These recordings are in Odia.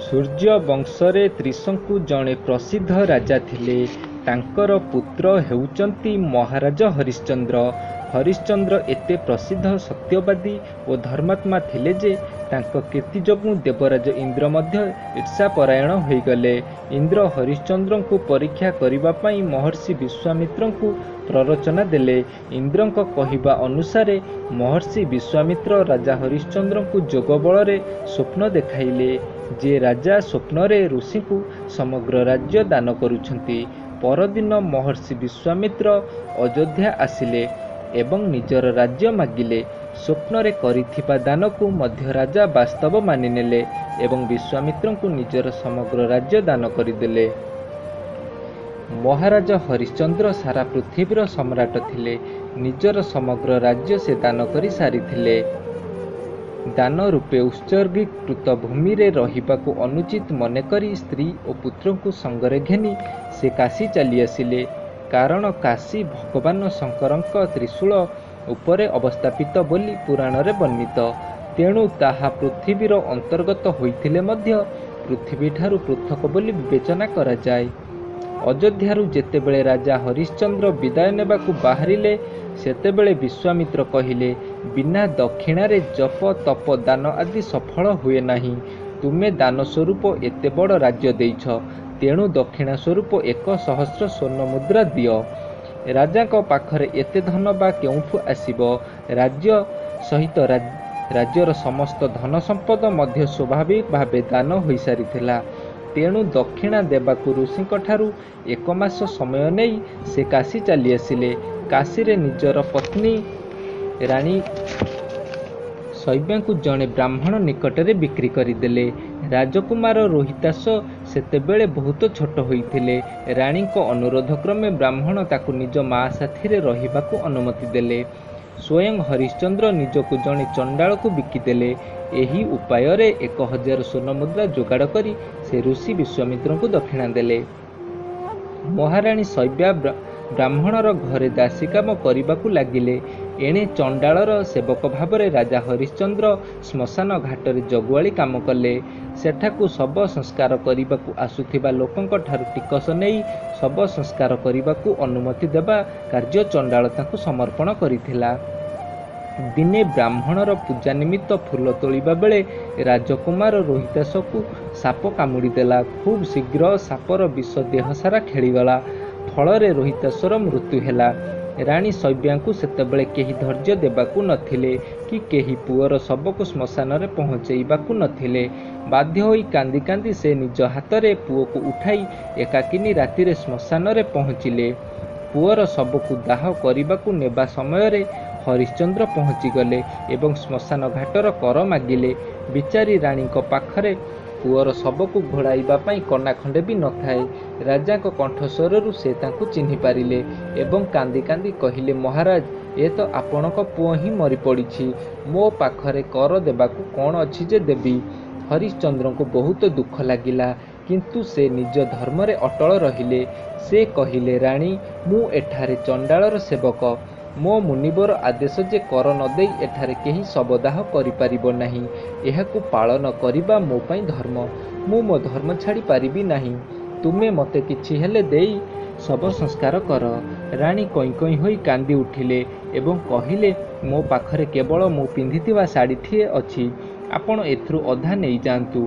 ସୂର୍ଯ୍ୟ ବଂଶରେ ତ୍ରିଶଙ୍କୁ ଜଣେ ପ୍ରସିଦ୍ଧ ରାଜା ଥିଲେ। ତାଙ୍କର ପୁତ୍ର ହେଉଛନ୍ତି ମହାରାଜ ହରିଶ୍ଚନ୍ଦ୍ର। ହରିଶ୍ଚନ୍ଦ୍ର ଏତେ ପ୍ରସିଦ୍ଧ ସତ୍ୟବାଦୀ ଓ ଧର୍ମାତ୍ମା ଥିଲେ ଯେ ତାଙ୍କ କୀର୍ତ୍ତି ଯୋଗୁଁ ଦେବରାଜ ଇନ୍ଦ୍ର ମଧ୍ୟ ଈର୍ଷାପରାୟଣ ହୋଇଗଲେ। ଇନ୍ଦ୍ର ହରିଶ୍ଚନ୍ଦ୍ରଙ୍କୁ ପରୀକ୍ଷା କରିବା ପାଇଁ ମହର୍ଷି ବିଶ୍ୱାମିତ୍ରଙ୍କୁ ପ୍ରରୋଚନା ଦେଲେ। ଇନ୍ଦ୍ରଙ୍କ କହିବା ଅନୁସାରେ ମହର୍ଷି ବିଶ୍ୱାମିତ୍ର ରାଜା ହରିଶ୍ଚନ୍ଦ୍ରଙ୍କୁ ଯୋଗ ବଳରେ ସ୍ୱପ୍ନ ଦେଖାଇଲେ ଯେ ରାଜା ସ୍ୱପ୍ନରେ ଋଷିଙ୍କୁ ସମଗ୍ର ରାଜ୍ୟ ଦାନ କରୁଛନ୍ତି। ପରଦିନ ମହର୍ଷି ବିଶ୍ୱାମିତ୍ର ଅଯୋଧ୍ୟା ଆସିଲେ ଏବଂ ନିଜର ରାଜ୍ୟ ମାଗିଲେ। ସ୍ୱପ୍ନରେ କରିଥିବା ଦାନକୁ ମଧ୍ୟ ରାଜା ବାସ୍ତବ ମାନିନେଲେ ଏବଂ ବିଶ୍ୱାମିତ୍ରଙ୍କୁ ନିଜର ସମଗ୍ର ରାଜ୍ୟ ଦାନ କରିଦେଲେ। ମହାରାଜ ହରିଶ୍ଚନ୍ଦ୍ର ସାରା ପୃଥିବୀର ସମ୍ରାଟ ଥିଲେ। ନିଜର ସମଗ୍ର ରାଜ୍ୟ ସେ ଦାନ କରି ସାରିଥିଲେ। ଦାନ ରୂପେ ଉତ୍ସର୍ଗୀକୃତ ଭୂମିରେ ରହିବାକୁ ଅନୁଚିତ ମନେକରି ସ୍ତ୍ରୀ ଓ ପୁତ୍ରଙ୍କୁ ସଙ୍ଗରେ ଘେନି ସେ କାଶୀ ଚାଲିଆସିଲେ। କାରଣ କାଶୀ ଭଗବାନ ଶଙ୍କରଙ୍କ ତ୍ରିଶୂଳ ଉପରେ ଅବସ୍ଥାପିତ ବୋଲି ପୁରାଣରେ ବର୍ଣ୍ଣିତ। ତେଣୁ ତାହା ପୃଥିବୀର ଅନ୍ତର୍ଗତ ହୋଇଥିଲେ ମଧ୍ୟ ପୃଥିବୀଠାରୁ ପୃଥକ ବୋଲି ବିବେଚନା କରାଯାଏ। ଅଯୋଧ୍ୟାରୁ ଯେତେବେଳେ ରାଜା ହରିଶ୍ଚନ୍ଦ୍ର ବିଦାୟ ନେବାକୁ ବାହାରିଲେ ସେତେବେଳେ ବିଶ୍ୱାମିତ୍ର କହିଲେ, ବିନା ଦକ୍ଷିଣାରେ ଜପ ତପ ଦାନ ଆଦି ସଫଳ ହୁଏ ନାହିଁ। ତୁମେ ଦାନ ସ୍ୱରୂପ ଏତେ ବଡ଼ ରାଜ୍ୟ ଦେଇଛ, ତେଣୁ ଦକ୍ଷିଣା ସ୍ୱରୂପ 1,000 ସ୍ୱର୍ଣ୍ଣ ମୁଦ୍ରା ଦିଅ। ରାଜାଙ୍କ ପାଖରେ ଏତେ ଧନ ବା କେଉଁଠୁ ଆସିବ? ରାଜ୍ୟ ସହିତ ରାଜ୍ୟର ସମସ୍ତ ଧନ ସମ୍ପଦ ମଧ୍ୟ ସ୍ୱାଭାବିକ ଭାବେ ଦାନ ହୋଇସାରିଥିଲା। ତେଣୁ ଦକ୍ଷିଣା ଦେବାକୁ ଋଷିଙ୍କଠାରୁ 1 ମାସ ସମୟ ନେଇ ସେ କାଶୀ ଚାଲିଆସିଲେ। କାଶୀରେ ନିଜର ପତ୍ନୀ ରାଣୀ ଶୈବ୍ୟାଙ୍କୁ ଜଣେ ବ୍ରାହ୍ମଣ ନିକଟରେ ବିକ୍ରି କରିଦେଲେ। ରାଜକୁମାର ରୋହିତାଶ ସେତେବେଳେ ବହୁତ ଛୋଟ ହୋଇଥିଲେ। ରାଣୀଙ୍କ ଅନୁରୋଧ କ୍ରମେ ବ୍ରାହ୍ମଣ ତାକୁ ନିଜ ମା ସାଥିରେ ରହିବାକୁ ଅନୁମତି ଦେଲେ। ସ୍ୱୟଂ ହରିଶ୍ଚନ୍ଦ୍ର ନିଜକୁ ଜଣେ ଚଣ୍ଡାଳକୁ ବିକିଦେଲେ। ଏହି ଉପାୟରେ 1,000 ସ୍ୱର୍ଣ୍ଣମୁଦ୍ରା ଯୋଗାଡ଼ କରି ସେ ଋଷି ବିଶ୍ୱାମିତ୍ରଙ୍କୁ ଦକ୍ଷିଣା ଦେଲେ। ମହାରାଣୀ ଶୈବ୍ୟା ବ୍ରାହ୍ମଣର ଘରେ ଦାସୀ କାମ କରିବାକୁ ଲାଗିଲେ। ଏଣେ ଚଣ୍ଡାଳର ସେବକ ଭାବରେ ରାଜା ହରିଶ୍ଚନ୍ଦ୍ର ଶ୍ମଶାନ ଘାଟରେ ଜଗୁଆଳି କାମ କଲେ। ସେଠାକୁ ଶବ ସଂସ୍କାର କରିବାକୁ ଆସୁଥିବା ଲୋକଙ୍କ ଠାରୁ ଟିକସ ନେଇ ଶବ ସଂସ୍କାର କରିବାକୁ ଅନୁମତି ଦେବା କାର୍ଯ୍ୟ ଚଣ୍ଡାଳ ତାଙ୍କୁ ସମର୍ପଣ କରିଥିଲା। ଦିନେ ବ୍ରାହ୍ମଣର ପୂଜା ନିମିତ୍ତ ଫୁଲ ତୋଳିବା ବେଳେ ରାଜକୁମାର ରୋହିତାଶକୁ ସାପ କାମୁଡ଼ିଦେଲା। ଖୁବ୍ ଶୀଘ୍ର ସାପର ବିଷ ଦେହ ସାରା ଖେଳିଗଲା। ଫଳରେ ରୋହିତାଶର ମୃତ୍ୟୁ ହେଲା। ରାଣୀ ଶୈବ୍ୟାଙ୍କୁ ସେତେବେଳେ କେହି ଧୈର୍ଯ୍ୟ ଦେବାକୁ ନଥିଲେ କି କେହି ପୁଅର ଶବକୁ ଶ୍ମଶାନରେ ପହଞ୍ଚେଇବାକୁ ନଥିଲେ। ବାଧ୍ୟ ହୋଇ କାନ୍ଦି କାନ୍ଦି ସେ ନିଜ ହାତରେ ପୁଅକୁ ଉଠାଇ ଏକାକିନୀ ରାତିରେ ଶ୍ମଶାନରେ ପହଞ୍ଚିଲେ। ପୁଅର ଶବକୁ ଦାହ କରିବାକୁ ନେବା ସମୟରେ ହରିଶ୍ଚନ୍ଦ୍ର ପହଞ୍ଚିଗଲେ ଏବଂ ଶ୍ମଶାନ ଘାଟର କର ମାଗିଲେ। ବିଚାରୀ ରାଣୀଙ୍କ ପାଖରେ ପୁଅର ଶବକୁ ଘୋଡ଼ାଇବା ପାଇଁ କନା ଖଣ୍ଡେ ବି ନଥାଏ। ରାଜାଙ୍କ କଣ୍ଠସ୍ୱରରୁ ସେ ତାଙ୍କୁ ଚିହ୍ନି ପାରିଲେ ଏବଂ କାନ୍ଦି କାନ୍ଦି କହିଲେ, ମହାରାଜ, ଏ ତ ଆପଣଙ୍କ ପୁଅ ହିଁ ମରିପଡ଼ିଛି। ମୋ ପାଖରେ କର ଦେବାକୁ କ'ଣ ଅଛି ଯେ ଦେବି? ହରିଶ୍ଚନ୍ଦ୍ରଙ୍କୁ ବହୁତ ଦୁଃଖ ଲାଗିଲା, କିନ୍ତୁ ସେ ନିଜ ଧର୍ମରେ ଅଟଳ ରହିଲେ। ସେ କହିଲେ, ରାଣୀ, ମୁଁ ଏଠାରେ ଚଣ୍ଡାଳର ସେବକ। ମୋ ମୁନିବର ଆଦେଶ ଯେ କର ନ ଦେଇ ଏଠାରେ କେହି ଶବଦାହ କରିପାରିବ ନାହିଁ। ଏହାକୁ ପାଳନ କରିବା ମୋ ପାଇଁ ଧର୍ମ। ମୁଁ ମୋ ଧର୍ମ ଛାଡ଼ି ପାରିବି ନାହିଁ। ତୁମେ ମୋତେ କିଛି ହେଲେ ଦେଇ ଶବ ସଂସ୍କାର କର। ରାଣୀ କଇଁ କଇଁ ହୋଇ କାନ୍ଦି ଉଠିଲେ ଏବଂ କହିଲେ, ମୋ ପାଖରେ କେବଳ ମୁଁ ପିନ୍ଧିଥିବା ଶାଢ଼ୀଟିଏ ଅଛି। ଆପଣ ଏଥିରୁ ଅଧା ନେଇଯାଆନ୍ତୁ।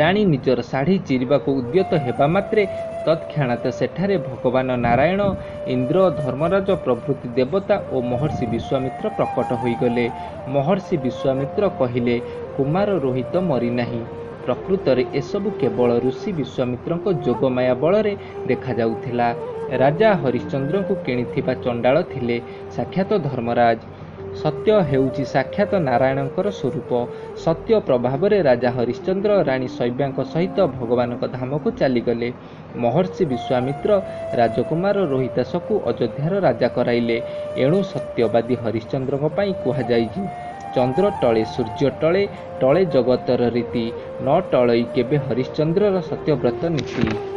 ରାଣୀ ନିଜର ଶାଢ଼ୀ ଚିରିବାକୁ ଉଦ୍ୟତ ହେବା ମାତ୍ରେ ତତ୍କ୍ଷଣାତ୍ ସେଠାରେ ଭଗବାନ ନାରାୟଣ, ଇନ୍ଦ୍ର, ଧର୍ମରାଜ ପ୍ରଭୃତି ଦେବତା ଓ ମହର୍ଷି ବିଶ୍ୱାମିତ୍ର ପ୍ରକଟ ହୋଇଗଲେ। ମହର୍ଷି ବିଶ୍ୱାମିତ୍ର କହିଲେ, କୁମାର ରୋହିତ ମରିନାହିଁ। ପ୍ରକୃତରେ ଏସବୁ କେବଳ ଋଷି ବିଶ୍ୱାମିତ୍ରଙ୍କ ଯୋଗମାୟା ବଳରେ ଦେଖାଯାଉଥିଲା। ରାଜା ହରିଶ୍ଚନ୍ଦ୍ରଙ୍କୁ କିଣିଥିବା ଚଣ୍ଡାଳ ଥିଲେ ସାକ୍ଷାତ ଧର୍ମରାଜ। ସତ୍ୟ ହେଉଛି ସାକ୍ଷାତ ନାରାୟଣଙ୍କର ସ୍ୱରୂପ। ସତ୍ୟ ପ୍ରଭାବରେ ରାଜା ହରିଶ୍ଚନ୍ଦ୍ର ରାଣୀ ଶୈବ୍ୟାଙ୍କ ସହିତ ଭଗବାନଙ୍କ ଧାମକୁ ଚାଲିଗଲେ। ମହର୍ଷି ବିଶ୍ୱାମିତ୍ର ରାଜକୁମାର ରୋହିତାଶକୁ ଅଯୋଧ୍ୟାର ରାଜା କରାଇଲେ। ଏଣୁ ସତ୍ୟବାଦୀ ହରିଶ୍ଚନ୍ଦ୍ରଙ୍କ ପାଇଁ କୁହାଯାଇଛି, ଚନ୍ଦ୍ର ଟଳେ ସୂର୍ଯ୍ୟ ଟଳେ, ଟଳେ ଜଗତର ରୀତି, ନ ଟଳଇ କେବେ ହରିଶ୍ଚନ୍ଦ୍ରର ସତ୍ୟବ୍ରତ ନୀତି।